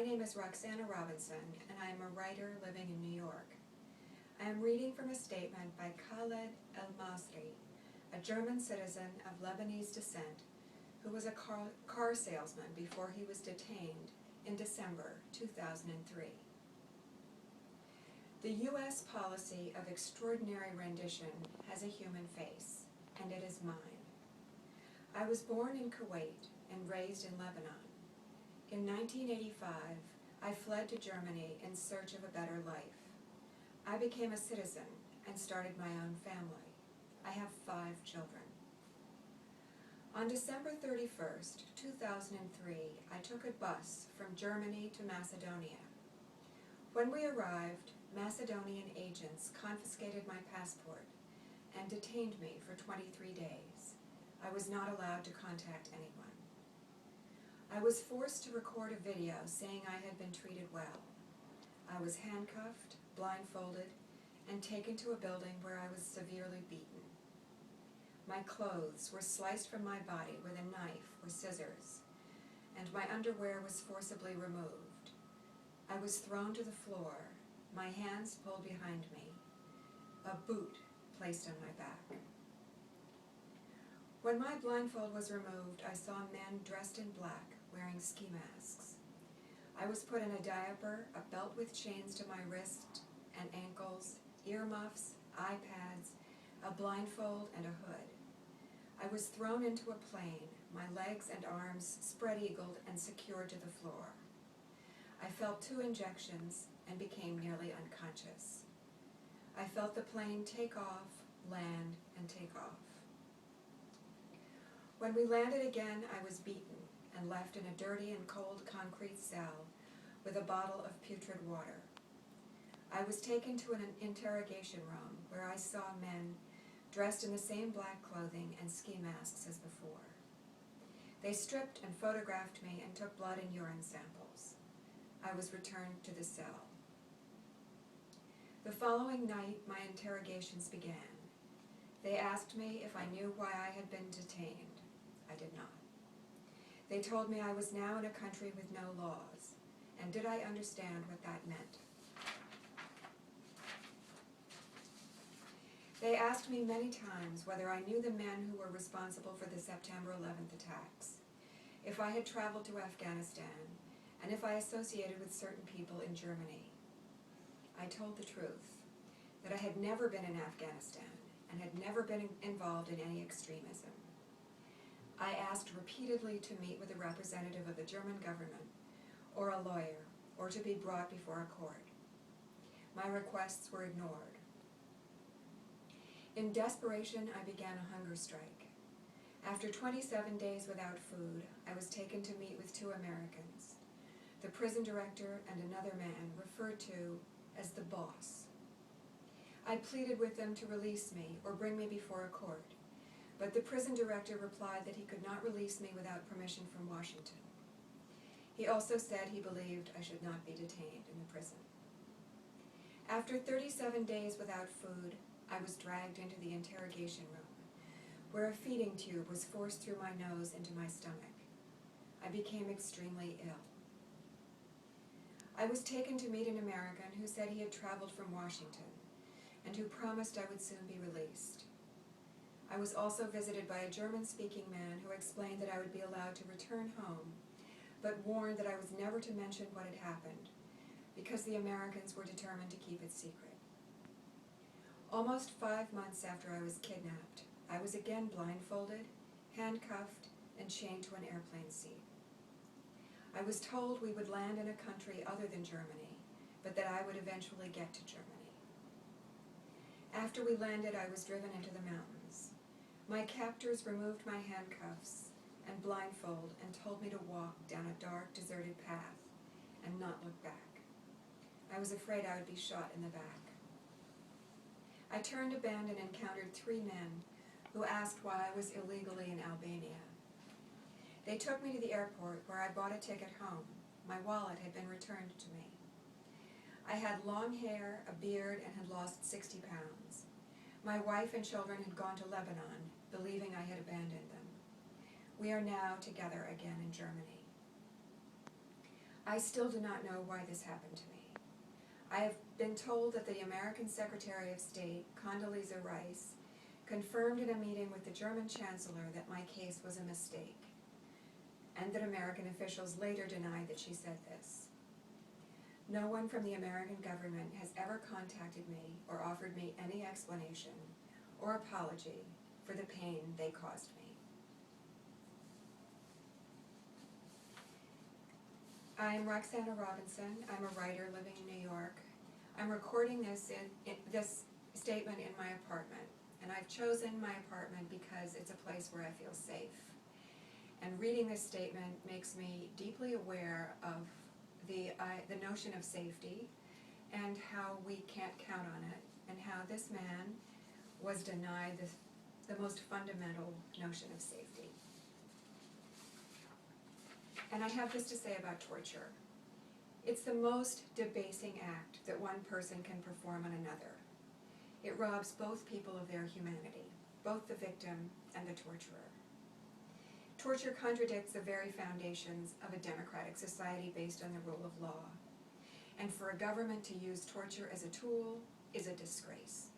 My name is Roxana Robinson, and I am a writer living in New York. I am reading from a statement by Khaled el-Masri, a German citizen of Lebanese descent who was a car salesman before he was detained in December 2003. The U.S. policy of extraordinary rendition has a human face, and it is mine. I was born in Kuwait and raised in Lebanon. In 1985, I fled to Germany in search of a better life. I became a citizen and started my own family. I have 5 children. On December 31st, 2003, I took a bus from Germany to Macedonia. When we arrived, Macedonian agents confiscated my passport and detained me for 23 days. I was not allowed to contact anyone. I was forced to record a video saying I had been treated well. I was handcuffed, blindfolded, and taken to a building where I was severely beaten. My clothes were sliced from my body with a knife or scissors, and my underwear was forcibly removed. I was thrown to the floor, my hands pulled behind me, a boot placed on my back. When my blindfold was removed, I saw men dressed in black wearing ski masks. I was put in a diaper, a belt with chains to my wrist and ankles, earmuffs, iPads, a blindfold, and a hood. I was thrown into a plane, my legs and arms spread-eagled and secured to the floor. I felt 2 injections and became nearly unconscious. I felt the plane take off, land, and take off. When we landed again, I was beaten and left in a dirty and cold concrete cell with a bottle of putrid water. I was taken to an interrogation room where I saw men dressed in the same black clothing and ski masks as before. They stripped and photographed me and took blood and urine samples. I was returned to the cell. The following night, my interrogations began. They asked me if I knew why I had been detained. I did not. They told me I was now in a country with no laws, and did I understand what that meant? They asked me many times whether I knew the men who were responsible for the September 11th attacks, if I had traveled to Afghanistan, and if I associated with certain people in Germany. I told the truth, that I had never been in Afghanistan and had never been involved in any extremism. I asked repeatedly to meet with a representative of the German government, or a lawyer, or to be brought before a court. My requests were ignored. In desperation, I began a hunger strike. After 27 days without food, I was taken to meet with 2 Americans, the prison director and another man referred to as the boss. I pleaded with them to release me or bring me before a court, but the prison director replied that he could not release me without permission from Washington. He also said he believed I should not be detained in the prison. After 37 days without food, I was dragged into the interrogation room, where a feeding tube was forced through my nose into my stomach. I became extremely ill. I was taken to meet an American who said he had traveled from Washington and who promised I would soon be released. I was also visited by a German-speaking man who explained that I would be allowed to return home, but warned that I was never to mention what had happened, because the Americans were determined to keep it secret. Almost 5 months after I was kidnapped, I was again blindfolded, handcuffed, and chained to an airplane seat. I was told we would land in a country other than Germany, but that I would eventually get to Germany. After we landed, I was driven into the mountains. My captors removed my handcuffs and blindfold and told me to walk down a dark, deserted path and not look back. I was afraid I would be shot in the back. I turned a bend and encountered 3 men who asked why I was illegally in Albania. They took me to the airport where I bought a ticket home. My wallet had been returned to me. I had long hair, a beard, and had lost 60 pounds. My wife and children had gone to Lebanon, believing I had abandoned them. We are now together again in Germany. I still do not know why this happened to me. I have been told that the American Secretary of State, Condoleezza Rice, confirmed in a meeting with the German Chancellor that my case was a mistake, and that American officials later denied that she said this. No one from the American government has ever contacted me or offered me any explanation or apology for the pain they caused me. I am Roxana Robinson. I'm a writer living in New York. I'm recording this statement in my apartment, and I've chosen my apartment because it's a place where I feel safe. And reading this statement makes me deeply aware of the notion of safety and how we can't count on it, and how this man was denied the most fundamental notion of safety. And I have this to say about torture. It's the most debasing act that one person can perform on another. It robs both people of their humanity, both the victim and the torturer. Torture contradicts the very foundations of a democratic society based on the rule of law. And for a government to use torture as a tool is a disgrace.